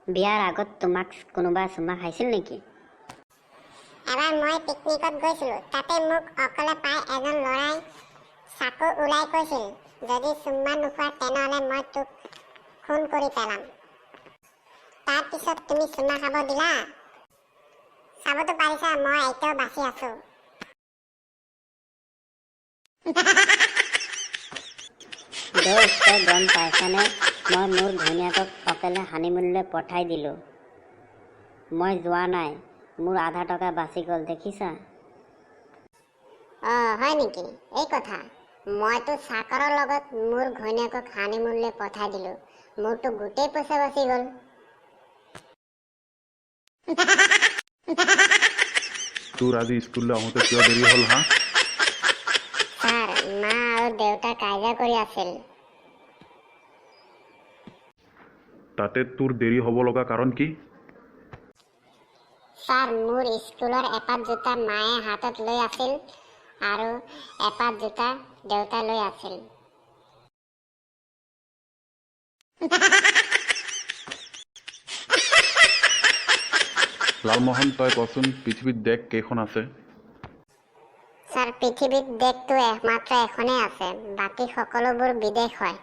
বিয়াৰ আগত তোমাক কোনোবা চুমা খাইছিল নেকি? এবাৰ মই পিকনিকত গৈছিলোঁ। তাতে মোক অকলে পাই এজন ল'ৰাই চাকু ওলাই কৈছিল, যদি চুম্মা নোখোৱা তেনেহ'লে মই তোক খুন কৰি পেলাম। তাৰ পিছত তুমি চুমা খাব দিলা? চাবতো পাৰিছা মই এতিয়াও বাচি আছোঁ। দোস্ত, তই গম পাইছানে, মই মোৰ ঘৈণীয়েকক অকলে হানিমুনলৈ পঠাই দিলোঁ। মই যোৱা নাই, মোৰ আধা টকা বাচি গ'ল, দেখিছা? হয় নেকি? এই কথা। মইতো চাকৰৰ লগত মোৰ ঘৈণীয়েকক হানিমুনলৈ পঠাই দিলোঁ। মোৰতো গোটেই পইচা বাচি গ'ল। তোৰ আজি স্কুললৈ আহোঁতে কিয় দেৰি হ'ল হা? ছাৰ, মা আৰু দেউতা কাজিয়া কৰি আছিল। তাতে তোৰ দেৰি হ'ব লগা কাৰণ কি? ছাৰ, মোৰ স্কুলৰ এপাত জোতা মায়ে হাতত লৈ আছিল আৰু এপাত জোতা দেউতা লৈ আছিল। লালমোহন, তই কচোন, পৃথিৱীত দেশ কেইখন আছে? ছাৰ, পৃথিৱীত দেশটো মাত্ৰ এখনেই আছে, বাকী সকলোবোৰ বিদেশ হয়।